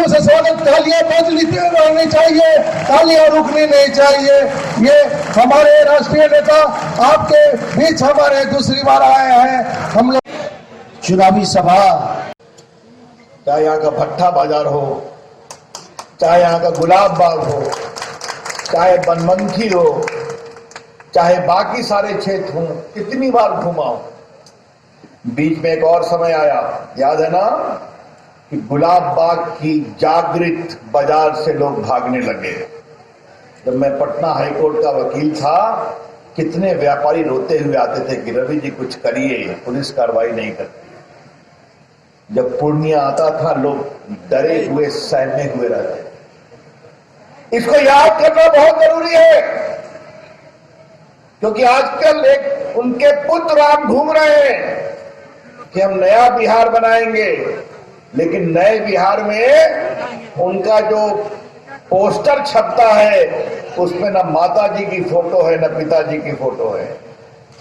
से स्वागत, तालियां बजती रहनी चाहिए, तालियां रुकनी नहीं चाहिए। ये हमारे राष्ट्रीय नेता आपके बीच हमारे दूसरी बार आए हैं। हम लोग चुनावी सभा, चाहे यहाँ का भट्टा बाजार हो, चाहे यहाँ का गुलाब बाग हो, चाहे बनमनखी हो, चाहे बाकी सारे क्षेत्र हों, कितनी बार घुमा हूं। बीच में एक और समय आया, याद है ना, कि गुलाब बाग की जागृत बाजार से लोग भागने लगे। जब मैं पटना हाईकोर्ट का वकील था, कितने व्यापारी रोते हुए आते थे कि रवि जी कुछ करिए, पुलिस कार्रवाई नहीं करती। जब पूर्णिया आता था, लोग डरे हुए सहमे हुए रहते। इसको याद करना बहुत जरूरी है, क्योंकि आजकल एक उनके पुत्र राम घूम रहे हैं कि हम नया बिहार बनाएंगे, लेकिन नए बिहार में उनका जो पोस्टर छपता है उसमें न माता जी की फोटो है न पिताजी की फोटो है।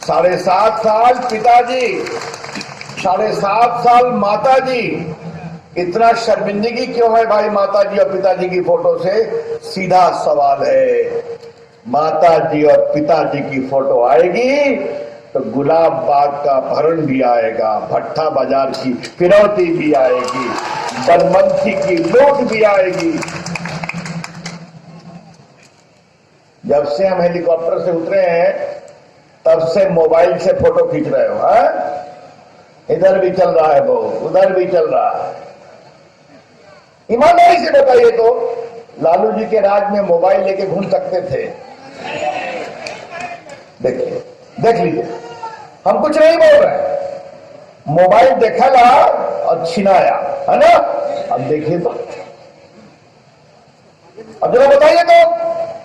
7.5 साल पिताजी, 7.5 साल माता जी। इतना शर्मिंदगी क्यों है भाई माता जी और पिताजी की फोटो से? सीधा सवाल है, माता जी और पिताजी की फोटो आएगी तो गुलाब बाग का भरण भी आएगा, भट्टा बाजार की फिरौती भी आएगी, बनमनखी की लूट भी आएगी। जब से हम हेलीकॉप्टर से उतरे हैं तब से मोबाइल से फोटो खींच रहे हो, है? इधर भी चल रहा है बहुत, उधर भी चल रहा है। ईमानदारी से बताइए तो, लालू जी के राज में मोबाइल लेके घूम सकते थे? देखिए, देख लीजिए, हम कुछ नहीं बोल रहे। मोबाइल देखा ला और छिनाया, है ना? अब देखिए तो, अब जरा बताइए तो,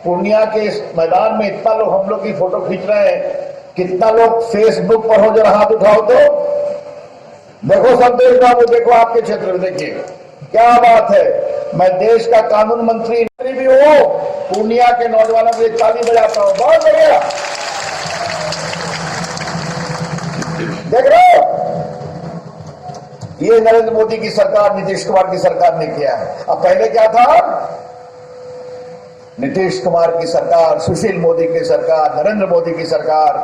पूर्णिया के इस मैदान में इतना लोग हम लोग की फोटो खींच रहे हैं, कितना लोग फेसबुक पर हो? जरा हाथ उठाओ तो देखो, सब देश बाबू देखो, आपके क्षेत्र में देखिए क्या बात है। मैं देश का कानून मंत्री भी हूं, पूर्णिया के नौजवानों को ताली बजाता हूं, बहुत बढ़िया। देख रहे हो, ये नरेंद्र मोदी की सरकार, नीतीश कुमार की सरकार ने किया है। अब पहले क्या था? नीतीश कुमार की सरकार, सुशील मोदी की सरकार, नरेंद्र मोदी की सरकार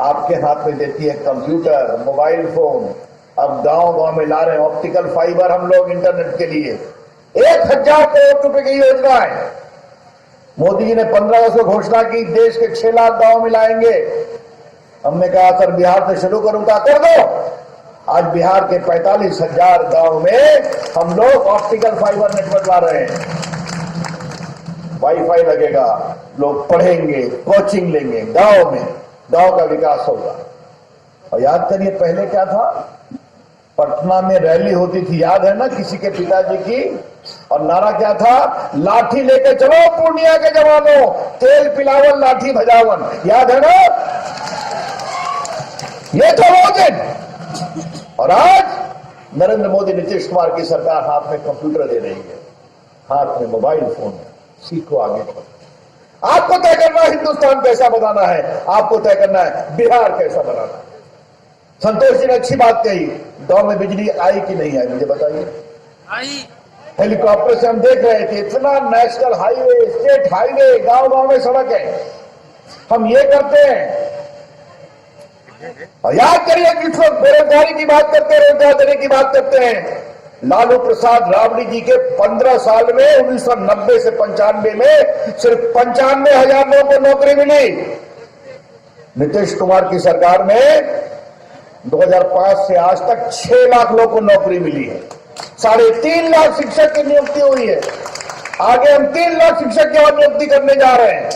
आपके हाथ में देती है कंप्यूटर, मोबाइल फोन। अब गांव गांव में ला रहे हैं ऑप्टिकल फाइबर हम लोग इंटरनेट के लिए। 1000 करोड़ रुपए की योजना है। मोदी जी ने 15 अगस्त को घोषणा की, देश के 6 लाख गांव में लाएंगे। हमने कहा सर बिहार से शुरू करूंगा, कर दो। आज बिहार के 45,000 गांव में हम लोग ऑप्टिकल फाइबर नेटवर्क ला रहे हैं। वाईफाई लगेगा, लोग पढ़ेंगे, कोचिंग लेंगे, गांव में, गांव का विकास होगा। और याद करिए पहले क्या था? पटना में रैली होती थी, याद है ना, किसी के पिताजी की, और नारा क्या था? लाठी लेके चलो पूर्णिया के जवानों, तेल पिलावन लाठी भजावन। याद है ना? ये तो वो दिन। और आज नरेंद्र मोदी, नीतीश कुमार की सरकार हाथ में कंप्यूटर दे रही है, हाथ में मोबाइल फोन है। सीखो, आगे बढ़ो। आपको तय करना है हिंदुस्तान कैसा बनाना है, आपको तय करना है बिहार कैसा बनाना है। संतोष जी ने अच्छी बात कही, गांव में बिजली आई कि नहीं आई, मुझे बताइए। आई। हेलीकॉप्टर से हम देख रहे थे, इतना नेशनल हाईवे, स्टेट हाईवे, गांव गांव में सड़क है। हम ये करते हैं। और याद करिए कि लोग बेरोजगारी की बात करते हैं, रोजगार देने की बात करते हैं। लालू प्रसाद राबड़ी जी के 15 साल में 1990 से 95 में सिर्फ 95,000 लोगों को नौकरी मिली। नीतीश कुमार की सरकार में 2005 से आज तक 6 लाख लोगों को नौकरी मिली है। 3.5 लाख शिक्षक की नियुक्ति हुई है। आगे हम 3 लाख शिक्षक की और नियुक्ति करने जा रहे हैं।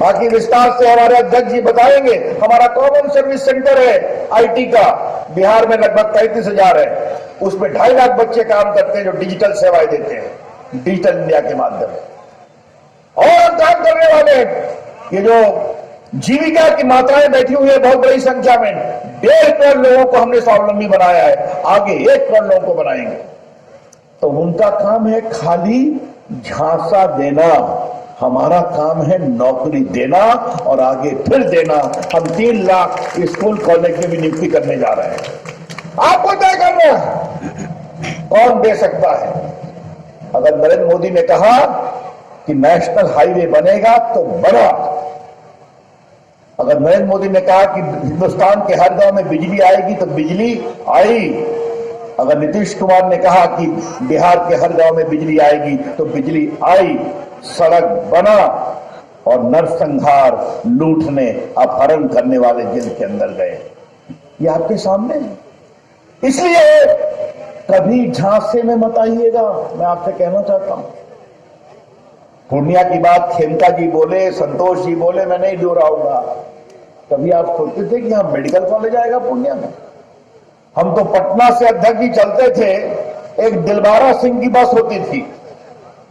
बाकी विस्तार से हमारे अध्यक्ष जी बताएंगे। हमारा कॉमन सर्विस सेंटर है आईटी का, बिहार में लगभग 35,000 है। उसमें 2.5 लाख बच्चे काम करते हैं जो डिजिटल सेवाएं देते हैं, डिजिटल इंडिया के माध्यम से। और काम करने वाले ये जो जीविका की माताएं बैठी हुई है बहुत बड़ी संख्या में, 1.5 करोड़ लोगों को हमने स्वावलंबी बनाया है। आगे 1 करोड़ लोगों को बनाएंगे। तो उनका काम है खाली झांसा देना, हमारा काम है नौकरी देना और आगे फिर देना। हम 3 लाख स्कूल कॉलेज में भी नियुक्ति करने जा रहे हैं। आपको तय करना है कौन दे सकता है। अगर नरेंद्र मोदी ने कहा कि नेशनल हाईवे बनेगा तो बना, अगर नरेंद्र मोदी ने कहा कि हिंदुस्तान के हर गांव में बिजली आएगी तो बिजली आई, अगर नीतीश कुमार ने कहा कि बिहार के हर गांव में बिजली आएगी तो बिजली आई, सड़क बना और नरसंहार, लूटने, अपहरण करने वाले जेल के अंदर गए। ये आपके सामने है। इसलिए कभी झांसे में मत आइएगा, मैं आपसे कहना चाहता हूं। पूर्णिया की बात खेमका जी बोले, संतोष जी बोले, मैं नहीं दोहराऊंगा। कभी आप सोचते थे कि यहां मेडिकल कॉलेज आएगा पूर्णिया में? हम तो पटना से अध्यक्ष जी चलते थे, एक दिलबारा सिंह की बस होती थी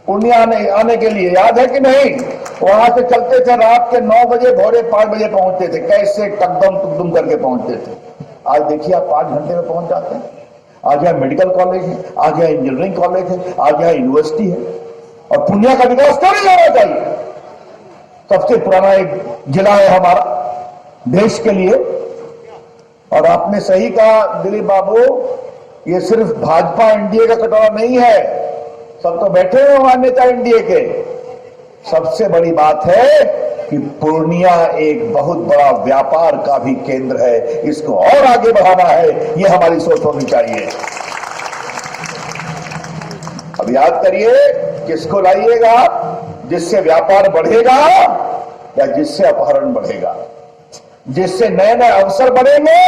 पूर्णिया आने के लिए, याद है कि नहीं? वहां से चलते थे, रात के 9 बजे, भोरे 5 बजे पहुंचते थे, कैसे टकदम टुकदम करके पहुंचते थे। आज देखिए आप 5 घंटे में पहुंच जाते हैं। आज यहाँ मेडिकल कॉलेज है, आज यहाँ इंजीनियरिंग कॉलेज है, आज यहाँ यूनिवर्सिटी है। और पूर्णिया का विकास क्यों नहीं होना चाहिए? सबसे पुराना एक जिला है हमारा देश के लिए। और आपने सही कहा दिलीप बाबू, ये सिर्फ भाजपा एनडीए का कटोरा नहीं है, सब तो बैठे हुए हमारे नेता एनडीए के। सबसे बड़ी बात है कि पूर्णिया एक बहुत बड़ा व्यापार का भी केंद्र है, इसको और आगे बढ़ाना है, ये हमारी सोच होनी चाहिए। अब याद करिए, किसको लाइएगा? जिससे व्यापार बढ़ेगा या जिससे अपहरण बढ़ेगा? जिससे नए नए अवसर बढ़ेंगे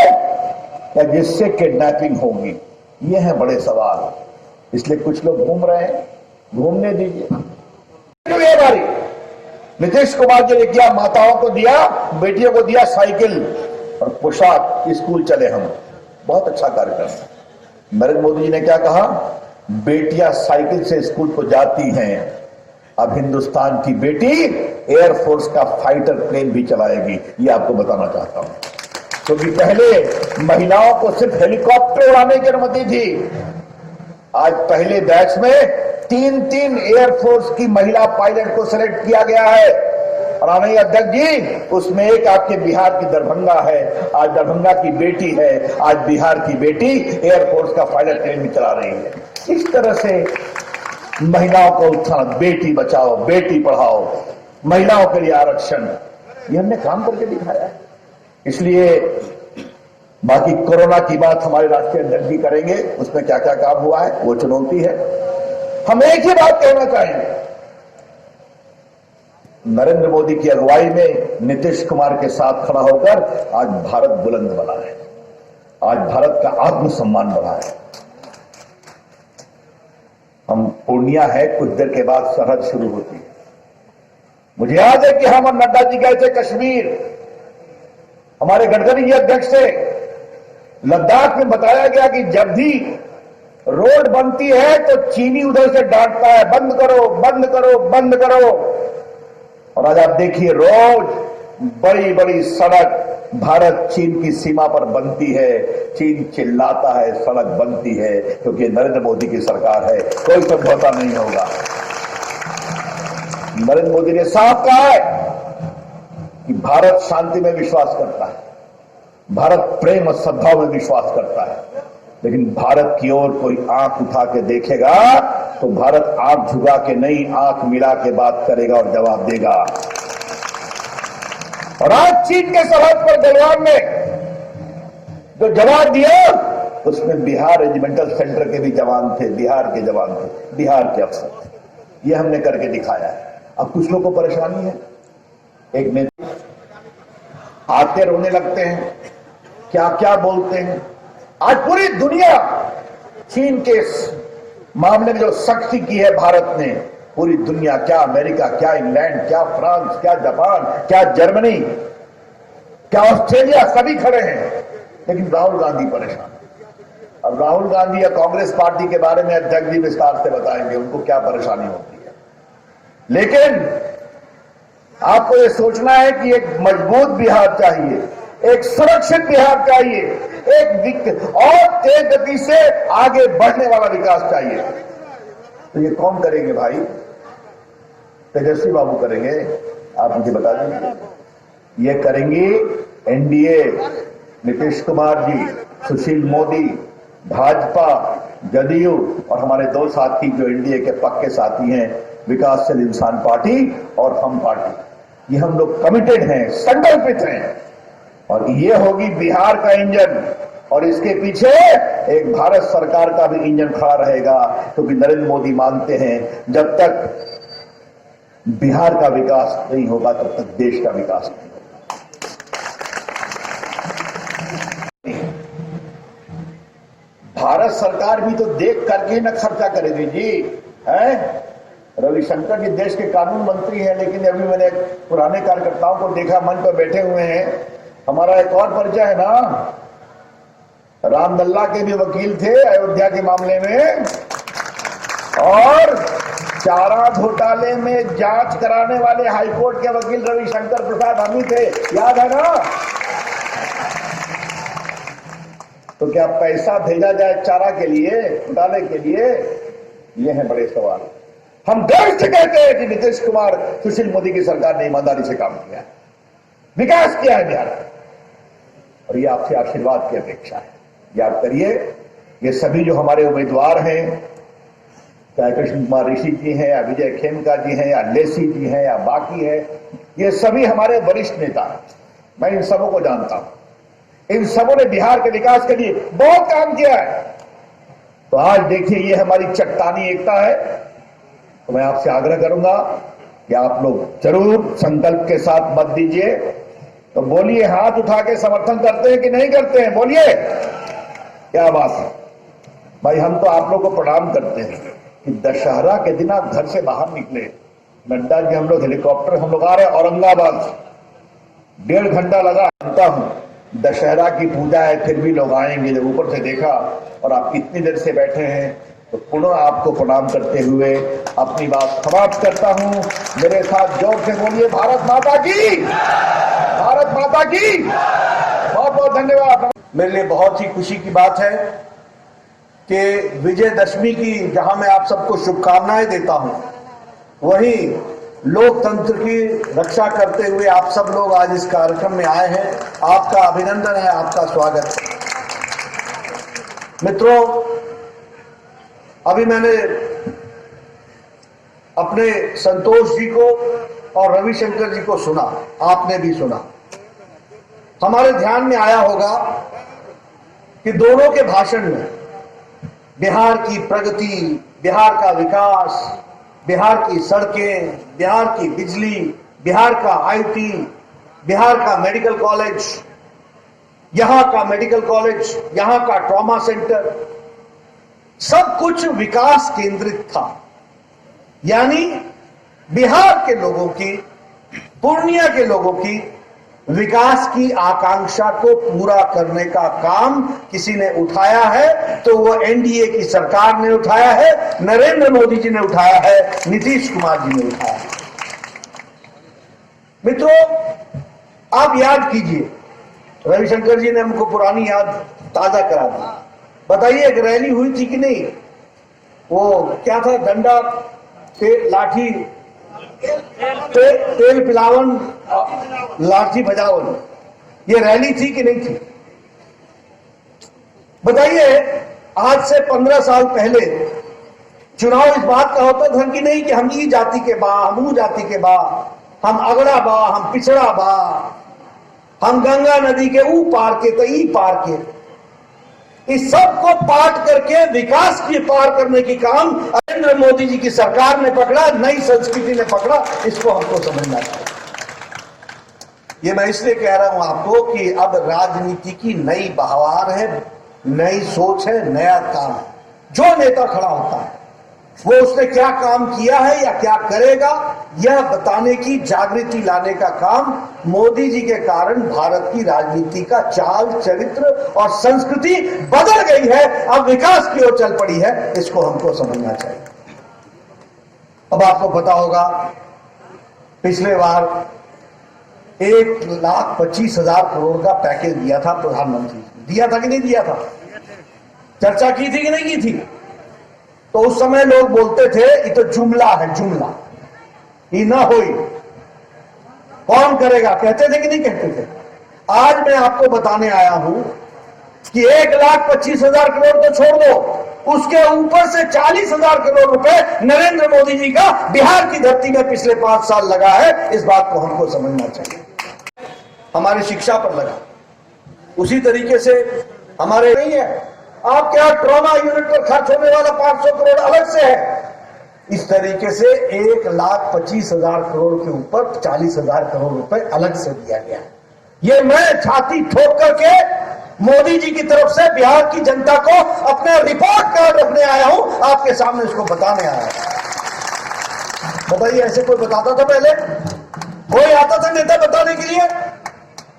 या जिससे किडनैपिंग होगी? ये हैं बड़े सवाल। इसलिए कुछ लोग घूम रहे हैं, घूमने दीजिए। हमारी नीतीश कुमार जी ने किया, माताओं को दिया, बेटियों को दिया साइकिल और पोशाक, स्कूल चले हम, बहुत अच्छा कार्यक्रम। नरेंद्र मोदी जी ने क्या कहा? बेटियां साइकिल से स्कूल को जाती हैं, अब हिंदुस्तान की बेटी एयरफोर्स का फाइटर प्लेन भी चलाएगी। ये आपको बताना चाहता हूं। क्योंकि पहले महिलाओं को सिर्फ हेलीकॉप्टर उड़ाने की अनुमति थी, आज पहले बैच में 3-3 एयरफोर्स की महिला पायलट को सिलेक्ट किया गया है। और आने अध्यक्ष जी, उसमें एक आपके बिहार की दरभंगा है, आज दरभंगा की बेटी है, आज बिहार की बेटी एयरफोर्स का पायलट प्लेन भी चला रही है। इस तरह से महिलाओं को उत्थान, बेटी बचाओ, बेटी पढ़ाओ, महिलाओं के लिए आरक्षण, ये हमने काम करके दिखाया है। इसलिए बाकी कोरोना की बात हमारे राष्ट्रीय अध्यक्ष जी करेंगे, उसमें क्या क्या काम हुआ है वो चुनौती है। हम एक ही बात कहना चाहेंगे, नरेंद्र मोदी की अगुवाई में नीतीश कुमार के साथ खड़ा होकर आज भारत बुलंद बना है, आज भारत का आत्मसम्मान बढ़ा है। हम पूर्णिया है, कुछ देर के बाद सरहद शुरू होती है। मुझे याद है कि हम और नड्डा जी गए थे कश्मीर, हमारे गडकरी जी अध्यक्ष थे। लद्दाख में बताया गया कि जब भी रोड बनती है तो चीनी उधर से डांटता है, बंद करो, बंद करो, बंद करो। और आज आप देखिए, रोज बड़ी बड़ी सड़क भारत चीन की सीमा पर बनती है, चीन चिल्लाता है, सड़क बनती है, क्योंकि नरेंद्र मोदी की सरकार है, कोई समझौता नहीं होगा। नरेंद्र मोदी ने साफ कहा है कि भारत शांति में विश्वास करता है, भारत प्रेम और सद्भाव में विश्वास करता है, लेकिन भारत की ओर कोई आंख उठा के देखेगा तो भारत आंख झुका के नहीं, आंख मिला के बात करेगा और जवाब देगा। और आज चीन के सरहद पर गलवान ने जो जवाब दिया, उसमें बिहार रेजिमेंटल सेंटर के भी जवान थे, बिहार के जवान थे, बिहार के अफसर थे। ये हमने करके दिखाया है। अब कुछ लोगों को परेशानी है, एक नेता आते रोने लगते हैं, क्या क्या बोलते हैं। आज पूरी दुनिया चीन के मामले में जो सख्ती की है भारत ने, पूरी दुनिया, क्या अमेरिका, क्या इंग्लैंड, क्या फ्रांस, क्या जापान, क्या जर्मनी, क्या ऑस्ट्रेलिया, सभी खड़े हैं। लेकिन राहुल गांधी परेशान। अब राहुल गांधी या कांग्रेस पार्टी के बारे में अध्यक्ष जी विस्तार से बताएंगे उनको क्या परेशानी होती है। लेकिन आपको यह सोचना है कि एक मजबूत बिहार चाहिए, एक सुरक्षित बिहार चाहिए, एक और तेज गति से आगे बढ़ने वाला विकास चाहिए। तो ये कौन करेंगे भाई? तेजस्वी बाबू करेंगे, आप मुझे बता देंगे। ये करेंगी एनडीए, नीतीश कुमार जी, सुशील मोदी, भाजपा, जदयू और हमारे दो साथी जो एनडीए के पक्के साथी हैं, विकासशील इंसान पार्टी और हम पार्टी, ये हम लोग कमिटेड हैं, संकल्पित हैं। और ये होगी बिहार का इंजन, और इसके पीछे एक भारत सरकार का भी इंजन खड़ा रहेगा, क्योंकि नरेंद्र मोदी मानते हैं जब तक बिहार का विकास नहीं होगा तब तक देश का विकास नहीं होगा। भारत सरकार भी तो देख करके न खर्चा करेगी जी, है? रविशंकर जी देश के कानून मंत्री हैं, लेकिन अभी मैंने पुराने कार्यकर्ताओं को देखा मंच पर बैठे हुए हैं। हमारा एक और परिचय है ना, रामलल्ला के भी वकील थे अयोध्या के मामले में, और चारा घोटाले में जांच कराने वाले हाईकोर्ट के वकील रविशंकर प्रसाद हम ही थे, याद है ना? तो क्या पैसा भेजा जाए चारा के लिए, घोटाले के लिए? ये है बड़े सवाल। हम गर्व से कहते हैं कि नीतीश कुमार, सुशील मोदी की सरकार ने ईमानदारी से काम किया है, विकास किया है बिहार का, और ये आपसे आशीर्वाद की अपेक्षा है। याद करिए, ये सभी जो हमारे उम्मीदवार हैं, चाहे कृष्ण कुमार ऋषि जी हैं या विजय खेमका जी हैं या लेसी जी हैं या बाकी है, ये सभी हमारे वरिष्ठ नेता हैं। मैं इन सबों को जानता हूं, इन सबों ने बिहार के विकास के लिए बहुत काम किया है। तो आज देखिए, ये हमारी चट्टानी एकता है। तो मैं आपसे आग्रह करूंगा कि आप लोग जरूर संकल्प के साथ मत दीजिए। तो बोलिए, हाथ उठा के समर्थन करते हैं कि नहीं करते हैं? बोलिए, क्या बात है भाई। हम तो आप लोग को प्रणाम करते हैं कि दशहरा के दिन आप घर से बाहर निकले। नड्डा जी, हम लोग हेलीकॉप्टर, हम लोग आ रहे हैं औरंगाबाद, 1.5 घंटा लगा। जानता हूं दशहरा की पूजा है, फिर भी लोग आएंगे। जब ऊपर से देखा और आप इतनी देर से बैठे हैं, तो पुनः आपको प्रणाम करते हुए अपनी बात समाप्त करता हूं। मेरे साथ जोर से बोलिए, भारत माता की, भारत माता की। बहुत बहुत धन्यवाद। मेरे लिए बहुत ही खुशी की बात है कि विजयदशमी की जहां मैं आप सबको शुभकामनाएं देता हूं, वहीं लोकतंत्र की रक्षा करते हुए आप सब लोग आज इस कार्यक्रम में आए हैं। आपका अभिनंदन है, आपका स्वागत है। मित्रों, अभी मैंने अपने संतोष जी को और रविशंकर जी को सुना, आपने भी सुना। हमारे ध्यान में आया होगा कि दोनों के भाषण में बिहार की प्रगति, बिहार का विकास, बिहार की सड़कें, बिहार की बिजली, बिहार का आईटी, बिहार का मेडिकल कॉलेज, यहां का मेडिकल कॉलेज, यहां का ट्रॉमा सेंटर, सब कुछ विकास केंद्रित था। यानी बिहार के लोगों की, पूर्णिया के लोगों की विकास की आकांक्षा को पूरा करने का काम किसी ने उठाया है, तो वो एनडीए की सरकार ने उठाया है, नरेंद्र मोदी जी ने उठाया है, नीतीश कुमार जी ने उठाया है। मित्रों, आप याद कीजिए, रविशंकर जी ने हमको पुरानी याद ताजा करा दी। बताइए, एक रैली हुई थी कि नहीं? वो क्या था, डंडा लाठी तेल पिलावन, लाठी बजावन, ये रैली थी कि नहीं थी? बताइए, आज से 15 साल पहले चुनाव इस बात का होता था कि नहीं कि हम ई जाति के बा, हम ऊ जाति के बा, हम अगड़ा बा, हम पिछड़ा बा, हम गंगा नदी के ऊ पार के तो ई पार के। इस सब को पाट करके विकास की पार करने की काम नरेंद्र मोदी जी की सरकार ने पकड़ा, नई संस्कृति ने पकड़ा। इसको हमको समझना चाहिए। ये मैं इसलिए कह रहा हूं आपको कि अब राजनीति की नई बहार है, नई सोच है, नया काम है। जो नेता खड़ा होता है वो उसने क्या काम किया है या क्या करेगा, यह बताने की, जागृति लाने का काम मोदी जी के कारण भारत की राजनीति का चाल, चरित्र और संस्कृति बदल गई है। अब विकास की ओर चल पड़ी है। इसको हमको समझना चाहिए। अब आपको पता होगा, पिछले बार 1,25,000 करोड़ का पैकेज दिया था प्रधानमंत्री। दिया था कि नहीं दिया था? चर्चा की थी कि नहीं की थी? तो उस समय लोग बोलते थे ये तो जुमला है, जुमला, ये ना होई, कौन करेगा, कहते थे कि नहीं कहते थे? आज मैं आपको बताने आया हूं कि 1,25,000 करोड़ तो छोड़ दो, उसके ऊपर से 40,000 करोड़ रुपए नरेंद्र मोदी जी का बिहार की धरती में पिछले 5 साल लगा है। इस बात को हमको समझना चाहिए। हमारी शिक्षा पर लगा, उसी तरीके से हमारे नहीं है। आपके यहाँ ट्रॉमा यूनिट पर खर्च होने वाला 500 करोड़ अलग से है। इस तरीके से 1,25,000 करोड़ के ऊपर 40,000 करोड़ रुपए अलग से दिया गया। ये मैं छाती ठोक करके मोदी जी की तरफ से बिहार की जनता को अपना रिपोर्ट कार्ड रखने आया हूं, आपके सामने इसको बताने आया हूं। बताइए, ऐसे कोई बताता था पहले? कोई आता था नेता बताने के लिए?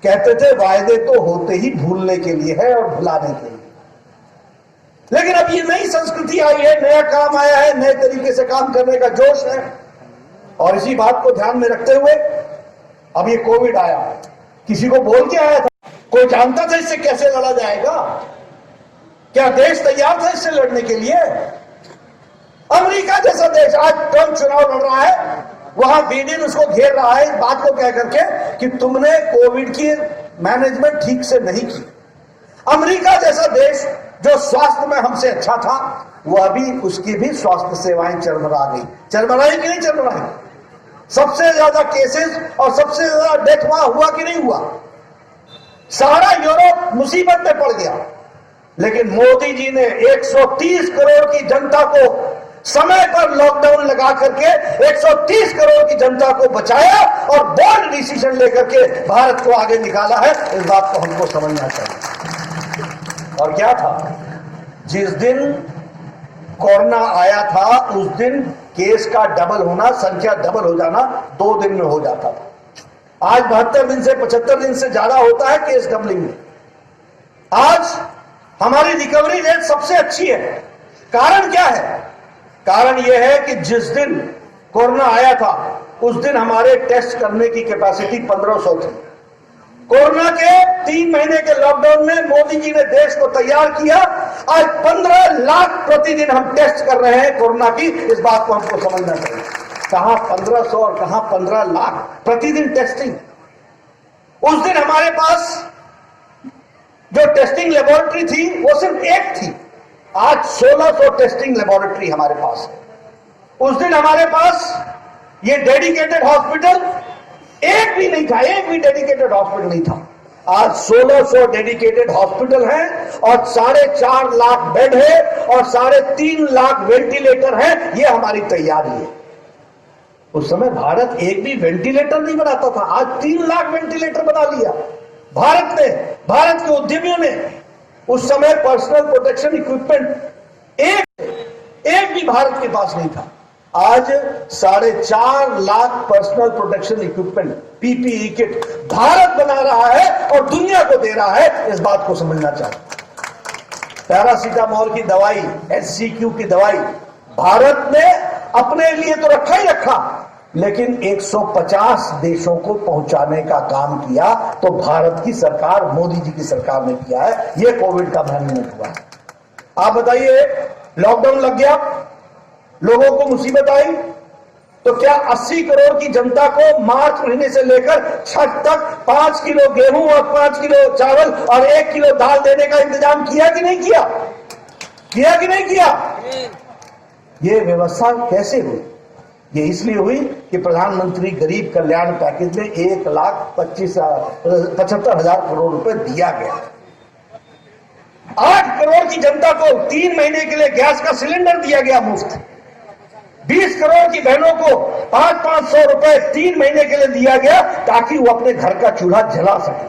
कहते थे वायदे तो होते ही भूलने के लिए है और भुलाने के लिए। लेकिन अब ये नई संस्कृति आई है, नया काम आया है, नए तरीके से काम करने का जोश है। और इसी बात को ध्यान में रखते हुए अब ये कोविड आया, किसी को बोल के आया था? कोई जानता था इससे कैसे लड़ा जाएगा? क्या देश तैयार था इससे लड़ने के लिए? अमेरिका जैसा देश आज ट्रंप चुनाव लड़ रहा है, वहां बिडेन उसको घेर रहा है इस बात को कह करके कि तुमने कोविड की मैनेजमेंट ठीक से नहीं की। अमेरिका जैसा देश जो स्वास्थ्य में हमसे अच्छा था, वो अभी उसकी भी स्वास्थ्य सेवाएं चरमरा गई। चरमराई कि नहीं चरमराई? सबसे ज्यादा केसेस और सबसे ज्यादा डेथ वहां हुआ कि नहीं हुआ? सारा यूरोप मुसीबत में पड़ गया। लेकिन मोदी जी ने 130 करोड़ की जनता को समय पर लॉकडाउन लगा करके 130 करोड़ की जनता को बचाया और बोल्ड डिसीजन लेकर के भारत को आगे निकाला है। इस बात को हमको समझना चाहिए। और क्या था, जिस दिन कोरोना आया था उस दिन केस का डबल होना, संख्या डबल हो जाना 2 दिन में हो जाता था। आज 72 दिन से 75 दिन से ज्यादा होता है केस डबलिंग में। आज हमारी रिकवरी रेट सबसे अच्छी है। कारण क्या है? कारण यह है कि जिस दिन कोरोना आया था उस दिन हमारे टेस्ट करने की कैपेसिटी 1500 थी। कोरोना के 3 महीने के लॉकडाउन में मोदी जी ने देश को तैयार किया। आज 15 लाख प्रतिदिन हम टेस्ट कर रहे हैं कोरोना की। इस बात को हमको समझना चाहिए। कहां 1500 और कहां 15 लाख प्रतिदिन टेस्टिंग। उस दिन हमारे पास जो टेस्टिंग लेबोरेटरी थी वो सिर्फ एक थी, आज 1600 टेस्टिंग लेबोरेटरी हमारे पास है। उस दिन हमारे पास ये डेडिकेटेड हॉस्पिटल एक भी नहीं था, एक भी डेडिकेटेड हॉस्पिटल नहीं था। आज 1600 डेडिकेटेड हॉस्पिटल हैं और 4.5 लाख बेड है और 3.5 लाख वेंटिलेटर हैं। ये हमारी तैयारी है। उस समय भारत एक भी वेंटिलेटर नहीं बनाता था, आज 3 लाख वेंटिलेटर बना लिया भारत ने, भारत के उद्यमियों ने। उस समय पर्सनल प्रोटेक्शन इक्विपमेंट एक भी भारत के पास नहीं था। आज 4.5 lakh personal protection equipment PPE kit Bharat बना रहा है और दुनिया को दे रहा है। इस बात को समझना चाहिए। पैरासीटामोल की दवाई, HCQ की दवाई भारत ने अपने लिए तो रखा ही रखा, लेकिन 150 देशों को पहुंचाने का काम किया तो भारत की सरकार, मोदी जी की सरकार ने किया है। यह कोविड का मैनेजमेंट हुआ। आप बताइए, लॉकडाउन लग गया, लोगों को मुसीबत आई, तो क्या 80 करोड़ की जनता को मार्च महीने से लेकर छठ तक 5 किलो गेहूं और 5 किलो चावल और 1 किलो दाल देने का इंतजाम किया कि नहीं किया? किया कि नहीं किया? ये व्यवस्था कैसे हुई? ये इसलिए हुई कि प्रधानमंत्री गरीब कल्याण पैकेज में 1,75,000 करोड़ रुपए दिया गया। 8 करोड़ की जनता को 3 महीने के लिए गैस का सिलेंडर दिया गया मुफ्त। 20 करोड़ की बहनों को 500-500 रुपए 3 महीने के लिए दिया गया ताकि वो अपने घर का चूल्हा जला सके।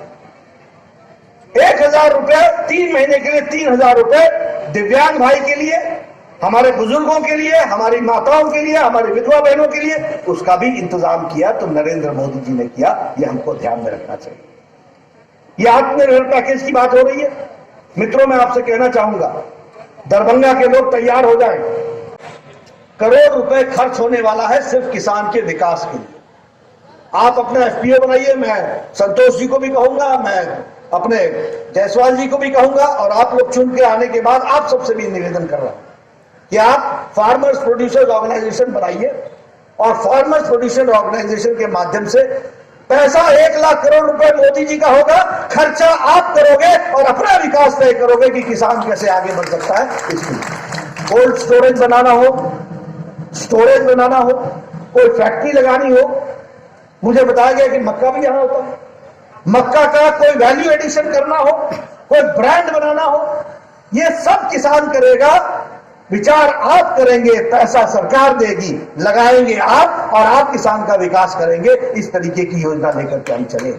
1,000 रुपए 3 महीने के लिए, 3,000 रुपए दिव्यांग भाई के लिए, हमारे बुजुर्गों के लिए, हमारी माताओं के लिए, हमारी विधवा बहनों के लिए, उसका भी इंतजाम किया तो नरेंद्र मोदी जी ने किया। यह हमको ध्यान में रखना चाहिए। यह आत्मनिर्भर पैकेज की बात हो रही है। मित्रों, मैं आपसे कहना चाहूंगा, दरभंगा के लोग तैयार हो जाएं। करोड़ रुपए खर्च होने वाला है सिर्फ किसान के विकास के लिए। आप अपना FPO बनाइए। मैं संतोष जी को भी कहूंगा, मैं अपने जायसवाल जी को भी कहूंगा, और आप लोग चुन के आने के बाद आप सबसे भी निवेदन कर रहा हूं कि आप फार्मर्स प्रोड्यूसर्स ऑर्गेनाइजेशन बनाइए और फार्मर्स प्रोड्यूसर ऑर्गेनाइजेशन के माध्यम से पैसा 1 लाख करोड़ रुपए मोदी जी का होगा, खर्चा आप करोगे और अपना विकास तय करोगे कि किसान कैसे आगे बढ़ सकता है। इसलिए कोल्ड स्टोरेज बनाना हो, कोई फैक्ट्री लगानी हो, मुझे बताया गया कि मक्का भी यहां होता है, मक्का का कोई वैल्यू एडिशन करना हो, कोई ब्रांड बनाना हो, ये सब किसान करेगा। विचार आप करेंगे, पैसा सरकार देगी, लगाएंगे आप, और आप किसान का विकास करेंगे। इस तरीके की योजना लेकर के हम चले।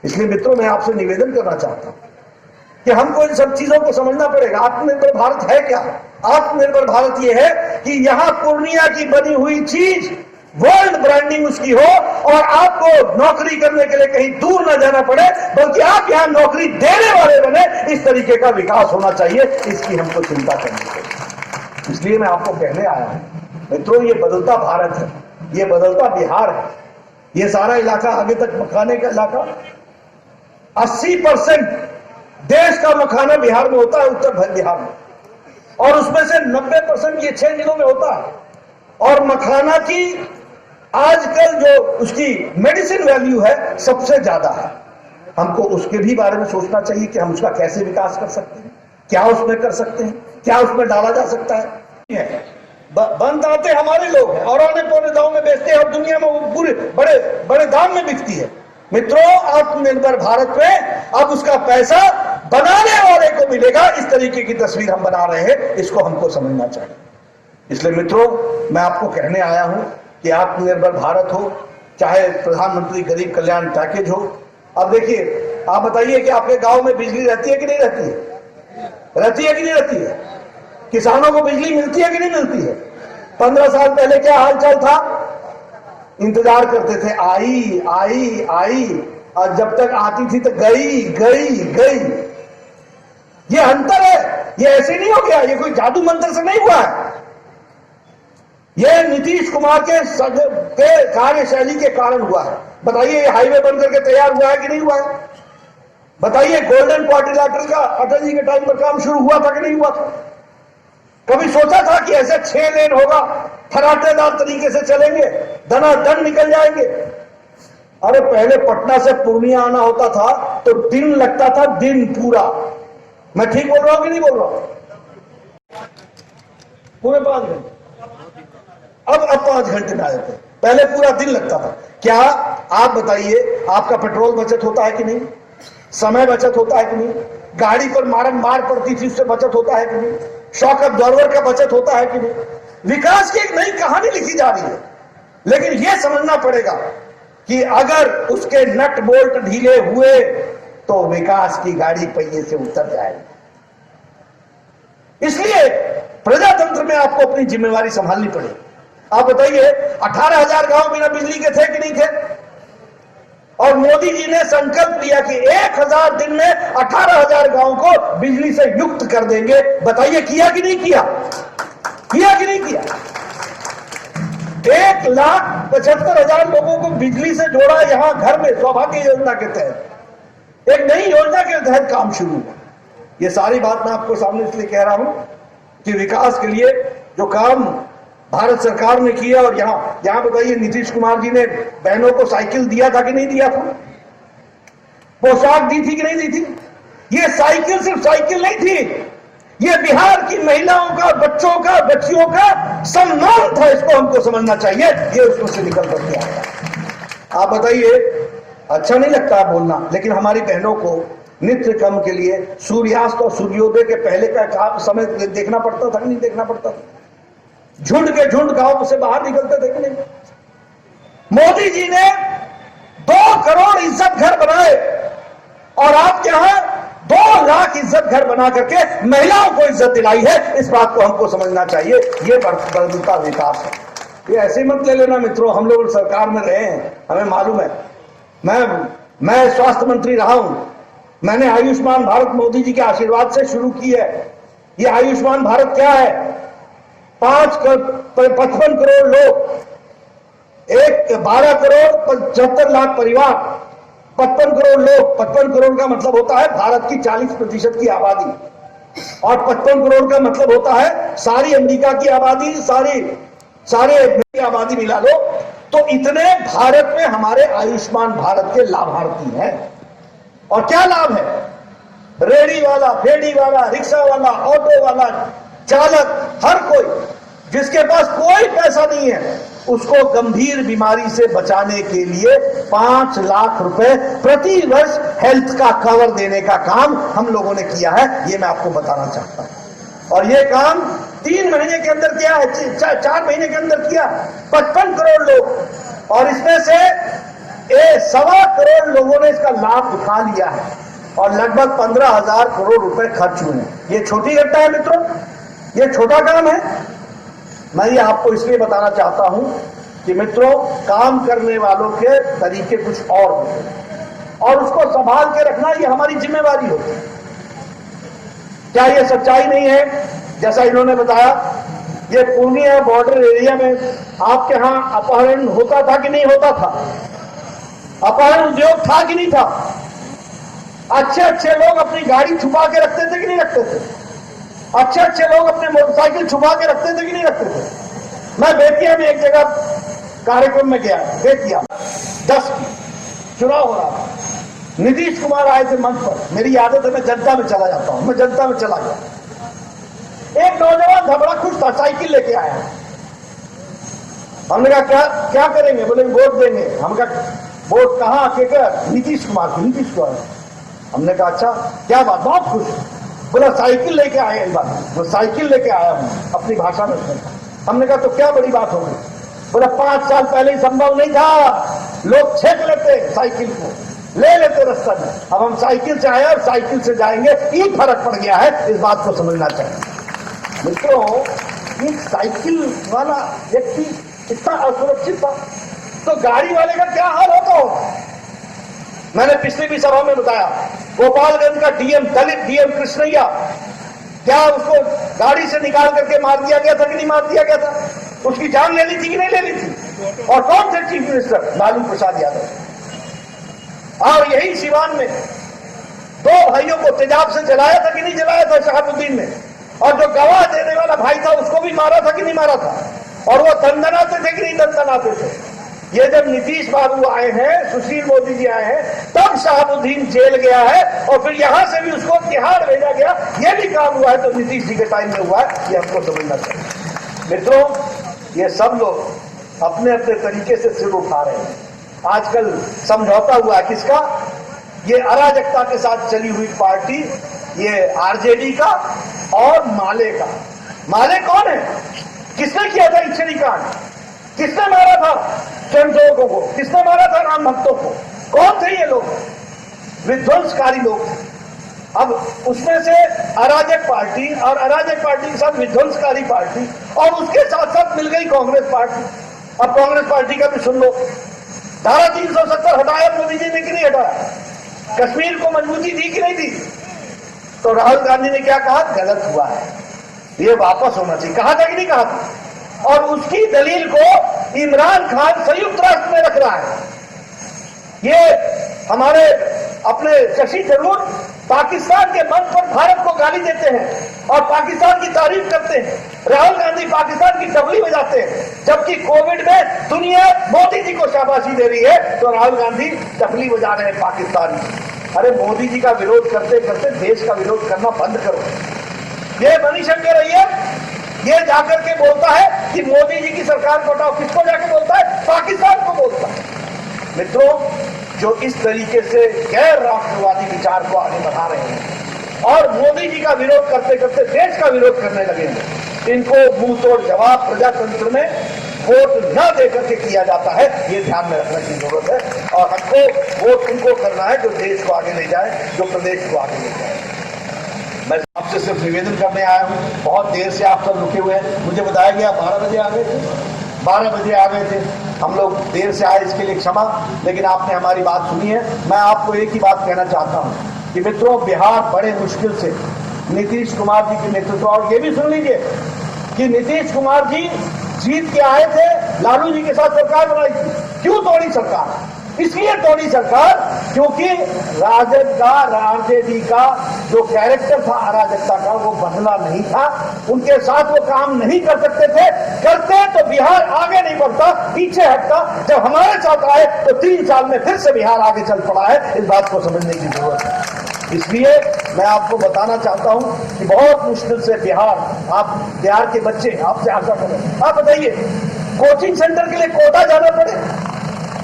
इसलिए मित्रों, मैं आपसे निवेदन करना चाहता हूं कि हमको इन सब चीजों को समझना पड़ेगा। आत्मनिर्भर भारत है क्या? आत्मनिर्भर भारत ये है कि यहां पूर्णिया की बनी हुई चीज वर्ल्ड ब्रांडिंग उसकी हो, और आपको नौकरी करने के लिए कहीं दूर न जाना पड़े, बल्कि आप यहां नौकरी देने वाले बने। इस तरीके का विकास होना चाहिए, इसकी हमको चिंता करनी चाहिए। इसलिए मैं आपको कहने आया हूं मित्रों, ये बदलता भारत है, ये बदलता बिहार है। ये सारा इलाका आगे तक मखाने का इलाका, 80% देश का मखाना बिहार में होता है, उत्तर बिहार में, और उसमें से 90% ये 6 जिलों में होता है। और मखाना की आजकल जो उसकी मेडिसिन वैल्यू है सबसे ज्यादा है। हमको उसके भी बारे में सोचना चाहिए कि हम उसका कैसे विकास कर सकते हैं, क्या उसमें कर सकते हैं, क्या उसमें डाला जा सकता है। बंद आते हमारे लोग हैं और आने पौने दाम में बेचते हैं, और दुनिया में वो पूरे बड़े बड़े दाम में बिकती है। मित्रों, आत्मनिर्भर भारत में अब उसका पैसा बनाने वाले को मिलेगा। इस तरीके की तस्वीर हम बना रहे हैं, इसको हमको समझना चाहिए। इसलिए मित्रों, मैं आपको कहने आया हूं कि आत्मनिर्भर भारत हो, चाहे प्रधानमंत्री गरीब कल्याण पैकेज हो। अब देखिए, आप बताइए कि आपके गांव में बिजली रहती है कि नहीं रहती है? रहती है कि नहीं रहती है? किसानों को बिजली मिलती है कि नहीं मिलती है? 15 साल पहले क्या हालचाल था? इंतजार करते थे, आई आई आई, और जब तक आती थी तो गई गई गई। ये अंतर है, ये ऐसे नहीं हो गया, ये कोई जादू मंत्र से नहीं हुआ है। यह नीतीश कुमार के कार्यशैली के कारण हुआ है। बताइए, ये हाईवे बनकर के तैयार हुआ है कि नहीं हुआ है? बताइए, गोल्डन क्वाड्रिलेटरल का अटल जी के टाइम पर काम शुरू हुआ था कि नहीं हुआ था? कभी सोचा था कि ऐसे 6 लेन होगा, फराटेदार तरीके से चलेंगे, दनादन निकल जाएंगे? अरे पहले पटना से पूर्णिया आना होता था तो दिन लगता था, दिन पूरा। मैं ठीक बोल रहा हूं कि नहीं बोल रहा हूं? पूरे 5 घंटे, अब 5 घंटे में आ जाते। पहले पूरा दिन लगता था। क्या आप बताइए, आपका पेट्रोल बचत होता है कि नहीं? समय बचत होता है कि नहीं? गाड़ी पर मार पड़ती थी, उससे बचत होता है कि नहीं? शॉक अब्जॉर्बर का बचत होता है कि नहीं? विकास की एक नई कहानी लिखी जा रही है। लेकिन यह समझना पड़ेगा कि अगर उसके नट बोल्ट ढीले हुए तो विकास की गाड़ी पहिए से उतर जाएगी। इसलिए प्रजातंत्र में आपको अपनी जिम्मेवारी संभालनी पड़ेगी। आप बताइए, 18,000 गांव बिना बिजली के थे कि नहीं थे? और मोदी जी ने संकल्प लिया कि 1000 दिन में 18,000 गांव को बिजली से युक्त कर देंगे। बताइए, किया कि नहीं किया? किया कि नहीं किया? 1,75,000 लोगों को बिजली से जोड़ा यहां घर में, सौभाग्य योजना के तहत। एक नई योजना के तहत काम शुरू हुआ। ये सारी बात मैं आपको सामने इसलिए कह रहा हूं कि विकास के लिए जो काम भारत सरकार ने किया, और यहां बताइए, नीतीश कुमार जी ने बहनों को साइकिल दिया था कि नहीं दिया था? पोशाक दी थी कि नहीं दी थी? ये साइकिल सिर्फ साइकिल नहीं थी, ये बिहार की महिलाओं का, बच्चों का, बच्चियों का सम्मान था। इसको हमको समझना चाहिए। ये उसमें से निकल करके आया। आप बताइए, अच्छा नहीं लगता बोलना, लेकिन हमारी बहनों को नित्य कर्म के लिए सूर्यास्त और सूर्योदय के पहले का समय देखना पड़ता था कि नहीं देखना पड़ता था? झुंड के झुंड गांव से बाहर निकलते थे कि नहीं? मोदी जी ने 2 करोड़ इज्जत घर बनाए, और आपके यहां 2 लाख इज्जत घर बना करके महिलाओं को इज्जत दिलाई है। इस बात को हमको समझना चाहिए। ये बदलता विकास है। ये ऐसे मत ले लेना मित्रों, हम लोग सरकार में रहे हैं, हमें मालूम है। मैं स्वास्थ्य मंत्री रहा हूं। मैंने आयुष्मान भारत मोदी जी के आशीर्वाद से शुरू की है। ये आयुष्मान भारत क्या है? 55 करोड़ लोग, 12 करोड़ 75 लाख परिवार, 55 करोड़ लोग। 55 करोड़ का मतलब होता है भारत की 40% की आबादी, और 55 करोड़ का मतलब होता है सारी अमेरिका की आबादी, सारे आबादी मिला लो। तो इतने भारत में हमारे आयुष्मान भारत के लाभार्थी हैं। और क्या लाभ है? रेडी वाला, फेडी वाला, रिक्शा वाला, ऑटो वाला, चालक, हर कोई जिसके पास कोई पैसा नहीं है, उसको गंभीर बीमारी से बचाने के लिए 5 लाख रुपए प्रति वर्ष हेल्थ का कवर देने का काम हम लोगों ने किया है। ये मैं आपको बताना चाहता हूं। और ये काम 3 महीने के अंदर किया है, 4 महीने के अंदर किया, 55 करोड़ लोग, और इसमें से 1.25 करोड़ लोगों ने इसका लाभ उठा लिया है और लगभग 15,000 करोड़ रुपए खर्च हुए हैं। ये छोटी घटना है मित्रों, ये छोटा काम है। मैं ये आपको इसलिए बताना चाहता हूं कि मित्रों, काम करने वालों के तरीके कुछ और होते हैं और उसको संभाल के रखना ये हमारी जिम्मेवारी होती है। क्या ये सच्चाई नहीं है? जैसा इन्होंने बताया, ये पूर्णिया बॉर्डर एरिया में आपके यहां अपहरण होता था कि नहीं होता था? अपहरण उद्योग था कि नहीं था? अच्छे अच्छे लोग अपनी गाड़ी छुपा के रखते थे कि नहीं रखते थे? अच्छे अच्छे लोग अपने मोटरसाइकिल छुपा के रखते थे कि नहीं रखते थे? मैं बेतिया में एक जगह कार्यक्रम में गया, बेतिया 10 की चुनाव हो रहा था, नीतीश कुमार आए थे मंच पर। मेरी आदत है मैं जनता में चला जाता हूं, मैं जनता में चला गया। एक नौजवान था, बड़ा खुश था, साइकिल लेके आया। हमने कहा क्या करेंगे? बोले वोट देंगे। हमने कहा वोट कहां? नीतीश कुमार को। नीतीश कुमार। हमने कहा अच्छा, क्या बात? बहुत खुश। बोला साइकिल लेके आए। इस बात वो साइकिल लेके आया हूं, अपनी भाषा में। हमने कहा तो क्या बड़ी बात हो गई? बोला 5 साल पहले संभव नहीं था, लोग छेक लेते साइकिल को, ले लेते रास्ता में। अब हम साइकिल से आए और साइकिल से जाएंगे, ये फर्क पड़ गया है। इस बात को समझना चाहिए मित्रों। एक साइकिल वाला व्यक्ति इतना असुरक्षित था, तो गाड़ी वाले का क्या हाल होता होगा? मैंने पिछली भी सभा में बताया, गोपालगंज का डीएम, दलित डीएम कृष्णैया, क्या उसको गाड़ी से निकाल करके मार दिया गया था कि नहीं मार दिया गया था? उसकी जान ले ली थी कि नहीं ले ली थी? और कौन थे चीफ मिनिस्टर? लालू प्रसाद यादव। और यही सिवान में 2 भाइयों को तेजाब से जलाया था कि नहीं जलाया था शहाबुद्दीन ने? और जो गवाह देने वाला भाई था उसको भी मारा था कि नहीं मारा था? और वो दंदनाते थे कि नहीं दंदनाते थे? ये जब नीतीश बाबू आए हैं, सुशील मोदी जी आए हैं, तब शहाबुद्दीन जेल गया है और फिर यहां से भी उसको तिहाड़ भेजा गया। ये भी काम हुआ है तो नीतीश जी के टाइम में हुआ है, ये हमको समझना चाहिए मित्रों। ये सब लोग अपने अपने तरीके से सिर उठा रहे हैं। आजकल समझौता हुआ है किसका? ये अराजकता के साथ चली हुई पार्टी, ये आरजेडी का और माले का। माले कौन है? किसने किया था इच्छरी कांड? किसने मारा था स्वयंसेवकों को? किसने मारा था राम भक्तों को? कौन थे ये लोग? विध्वंसकारी लोग थे। अब उसमें से अराजक पार्टी और अराजक पार्टी के साथ विध्वंसकारी पार्टी और उसके साथ साथ मिल गई कांग्रेस पार्टी। अब कांग्रेस पार्टी का भी सुन लो, धारा 370 हटाया मोदी जी ने कि नहीं हटाया? कश्मीर को मजबूती दी कि नहीं दी? तो राहुल गांधी ने क्या कहा? गलत हुआ है, ये वापस होना चाहिए। कहा था कि नहीं कहा था? और उसकी दलील को इमरान खान संयुक्त राष्ट्र में रख रहा है। ये हमारे अपने शशि थरूर पाकिस्तान के मंच पर भारत को गाली देते हैं और पाकिस्तान की तारीफ करते हैं। राहुल गांधी पाकिस्तान की डबली बजाते हैं, जबकि कोविड में दुनिया मोदी जी को शाबाशी दे रही है तो राहुल गांधी डबली बजा रहे हैं पाकिस्तान की। अरे मोदी जी का विरोध करते करते देश का विरोध करना बंद करो। ये मणिशंकर अय्यर ये जाकर के बोलता है कि मोदी जी की सरकार को हटाओ। किसको जाके बोलता है? पाकिस्तान को बोलता है। मित्रों, जो इस तरीके से गैर राष्ट्रवादी विचार को आगे बढ़ा रहे हैं और मोदी जी का विरोध करते करते देश का विरोध करने लगे हैं, इनको मुंह तोड़ जवाब प्रजातंत्र में वोट न देकर के किया जाता है। ये ध्यान में रखने की जरूरत है और हमको वोट उनको करना है जो देश को आगे ले जाए, जो प्रदेश को आगे ले जाए। मैं आपसे सिर्फ निवेदन करने आया हूँ। बहुत देर से आप सब रुके हुए हैं। मुझे बताया गया 12 बजे आ गए थे, 12 बजे आ गए थे। हम लोग देर से आए, इसके लिए क्षमा, लेकिन आपने हमारी बात सुनी है। मैं आपको एक ही बात कहना चाहता हूँ कि मित्रों, बिहार बड़े मुश्किल से नीतीश कुमार जी के नेतृत्व, और ये भी सुन लीजिए कि नीतीश कुमार जी जीत के आए थे, लालू जी के साथ सरकार बनाई थी। क्यों तोड़ी सरकार? इसलिए तोड़ी सरकार क्योंकि राजद का, आरजेडी का जो कैरेक्टर था अराजकता का, वो बदला नहीं था। उनके साथ वो काम नहीं कर सकते थे। करते तो बिहार आगे नहीं बढ़ता, पीछे हटता। जब हमारे साथ आए तो 3 साल में फिर से बिहार आगे चल पड़ा है। इस बात को समझने की जरूरत है। इसलिए मैं आपको बताना चाहता हूं कि बहुत मुश्किल से बिहार के बच्चे आपसे आशा करें। आप बताइए, कोचिंग सेंटर के लिए कोटा जाना पड़े?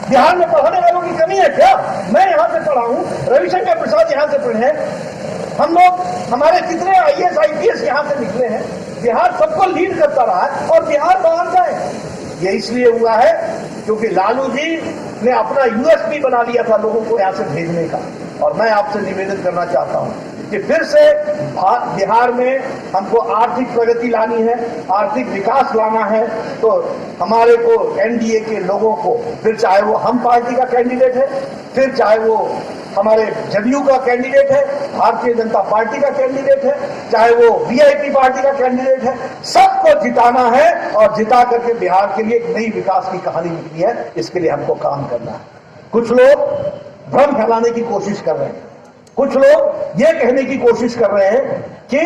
बिहार में पढ़ाने वालों की कमी है क्या? मैं यहां से पढ़ा हूं, रविशंकर प्रसाद यहां से पढ़े हैं, हम लोग, हमारे कितने IAS IPS यहां से निकले हैं। बिहार सबको लीड करता रहा है और बिहार बाहर जाए, ये इसलिए हुआ है क्योंकि लालू जी ने अपना USP बना लिया था लोगों को यहां से भेजने का। और मैं आपसे निवेदन करना चाहता हूं कि फिर से बिहार में हमको आर्थिक प्रगति लानी है, आर्थिक विकास लाना है, तो हमारे को NDA के लोगों को, फिर चाहे वो हम पार्टी का कैंडिडेट है, फिर चाहे वो हमारे जदयू का कैंडिडेट है, भारतीय जनता पार्टी का कैंडिडेट है, चाहे वो VIP पार्टी का कैंडिडेट है, सबको जिताना है और जिता करके बिहार के लिए एक नई विकास की कहानी लिखनी है। इसके लिए हमको काम करना है। कुछ लोग भ्रम फैलाने की कोशिश कर रहे हैं, कुछ लोग ये कहने की कोशिश कर रहे हैं कि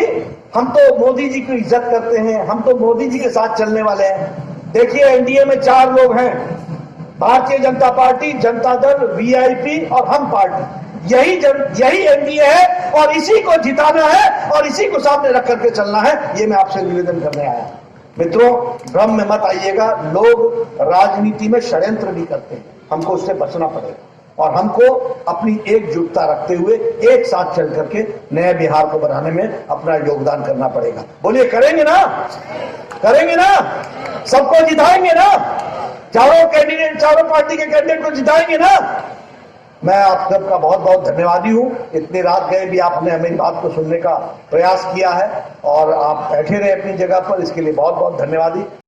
हम तो मोदी जी की इज्जत करते हैं, हम तो मोदी जी के साथ चलने वाले हैं। देखिए, NDA में 4 लोग हैं, भारतीय जनता पार्टी, जनता दल, VIP और हम पार्टी। यही NDA है और इसी को जिताना है और इसी को सामने रख करके चलना है। ये मैं आपसे निवेदन करने आया। मित्रों, भ्रम में मत आइएगा। लोग राजनीति में षड्यंत्र भी करते हैं, हमको उससे बचना पड़ेगा और हमको अपनी एकजुटता रखते हुए एक साथ चल करके नए बिहार को बनाने में अपना योगदान करना पड़ेगा। बोलिए, करेंगे ना? करेंगे ना? सबको जिताएंगे ना? चारों पार्टी के कैंडिडेट को जिताएंगे ना? मैं आप सबका बहुत बहुत धन्यवादी हूं। इतनी रात गए भी आपने मेरी बात को सुनने का प्रयास किया है और आप बैठे रहे अपनी जगह पर, इसके लिए बहुत बहुत धन्यवादी।